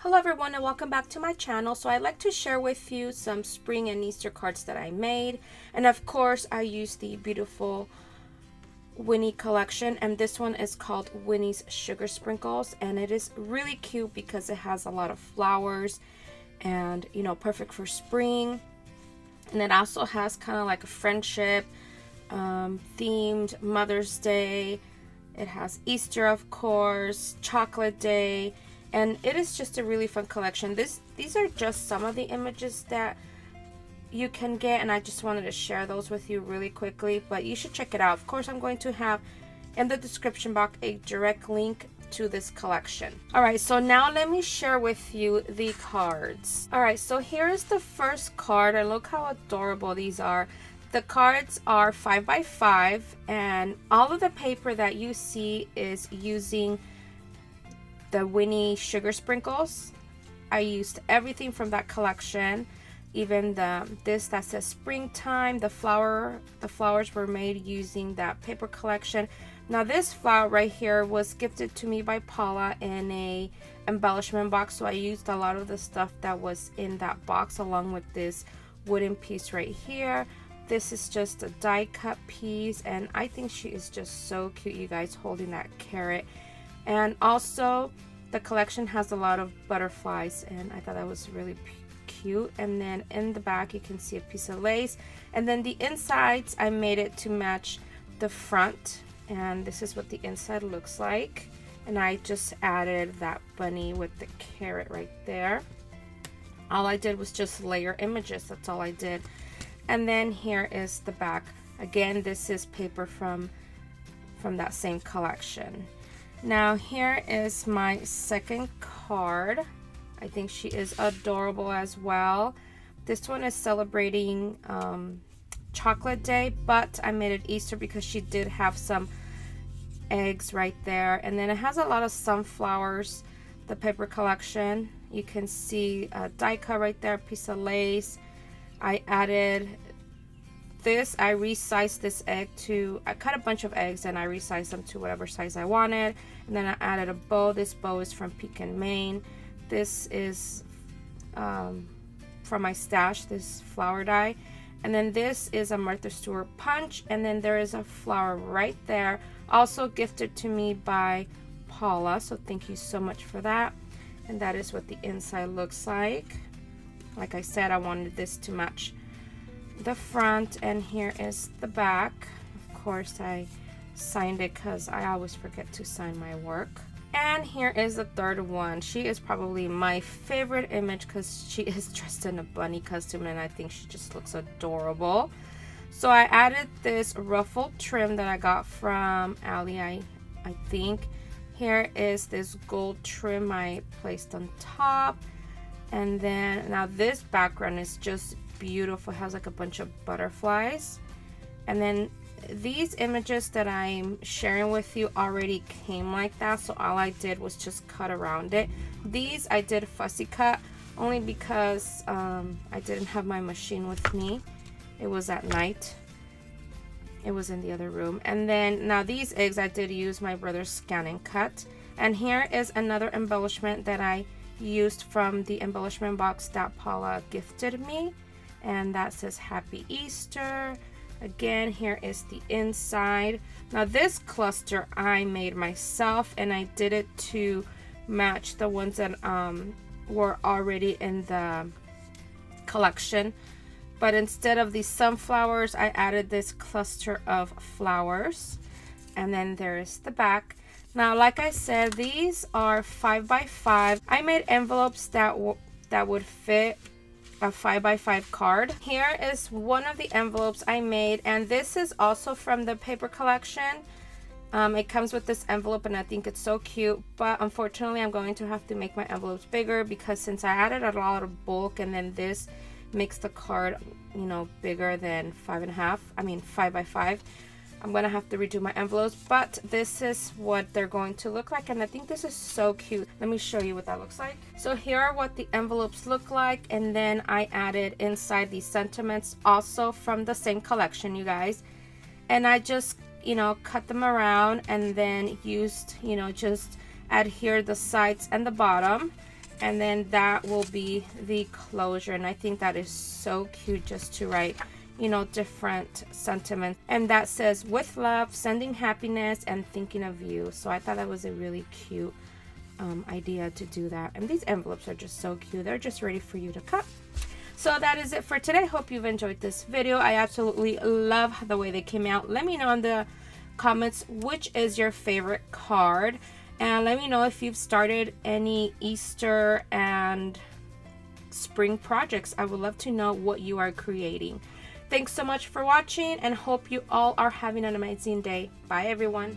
Hello everyone and welcome back to my channel. So I'd like to share with you some spring and Easter cards that I made, and of course I used the beautiful Winnie collection, and this one is called Winnie's Sugar Sprinkles, and it is really cute because it has a lot of flowers and perfect for spring. And it also has kind of like a friendship themed Mother's Day. It has Easter, of course, Chocolate Day. And it is just a really fun collection. These are just some of the images that you can get, and I just wanted to share those with you really quickly, but you should check it out. Of course, I'm going to have in the description box a direct link to this collection. Alright, so now let me share with you the cards. Alright, so here is the first card, and look how adorable these are. The cards are 5x5, and all of the paper that you see is using the Winnie Sugar Sprinkles. I used everything from that collection, even this that says springtime. The flowers were made using that paper collection. Now this flower right here was gifted to me by Paula in a embellishment box, so I used a lot of the stuff that was in that box along with this wooden piece right here. This is just a die cut piece, and I think she is just so cute, you guys, holding that carrot. And also the collection has a lot of butterflies, and I thought that was really cute. And then in the back you can see a piece of lace, and then the insides I made it to match the front, and this is what the inside looks like. And I just added that bunny with the carrot right there. All I did was just layer images, that's all I did. And then here is the back. Again, this is paper from that same collection. Now here is my second card. I think she is adorable as well. This one is celebrating Chocolate Day, but I made it Easter because she did have some eggs right there. And then it has a lot of sunflowers, the paper collection. You can see a die cut right there, a piece of lace. I added this, I resized this egg to, I cut a bunch of eggs and I resized them to whatever size I wanted. And then I added a bow. This bow is from Pekin, Maine. This is from my stash, this flower die. And then this is a Martha Stewart punch. And then there is a flower right there, also gifted to me by Paula. So thank you so much for that. And that is what the inside looks like. Like I said, I wanted this to match the front, and here is the back. Of course, I signed it because I always forget to sign my work. And here is the third one. She is probably my favorite image because she is dressed in a bunny costume, and I think she just looks adorable. So I added this ruffled trim that I got from Ali, I think. Here is this gold trim I placed on top. And then now this background is just beautiful. It has like a bunch of butterflies. And then these images that I'm sharing with you already came like that, so all I did was just cut around it. These I did fussy cut only because I didn't have my machine with me. It was at night. It was in the other room. And then now these eggs I did use my brother's scan and cut. And here is another embellishment that I used from the embellishment box that Paula gifted me, and that says Happy Easter. Again, here is the inside. Now this cluster I made myself, and I did it to match the ones that were already in the collection, but instead of these sunflowers I added this cluster of flowers. And then there's the back. Now, like I said, these are 5x5. I made envelopes that would fit a 5x5 card. Here is one of the envelopes I made, and this is also from the paper collection. It comes with this envelope, and I think it's so cute, but unfortunately I'm going to have to make my envelopes bigger because since I added a lot of bulk, and then this makes the card, bigger than 5x5. I'm gonna have to redo my envelopes, but this is what they're going to look like, and I think this is so cute. Let me show you what that looks like. So here are what the envelopes look like, and then I added inside these sentiments also from the same collection, you guys. And I just cut them around, and then used just adhere the sides and the bottom. And then that will be the closure. And I think that is so cute, just to write, you know, different sentiments. And that says, with love, sending happiness and thinking of you. So I thought that was a really cute idea to do that. And these envelopes are just so cute. They're just ready for you to cut. So that is it for today. Hope you've enjoyed this video. I absolutely love the way they came out. Let me know in the comments which is your favorite card, and let me know if you've started any Easter and spring projects. I would love to know what you are creating. Thanks so much for watching, and hope you all are having an amazing day. Bye everyone.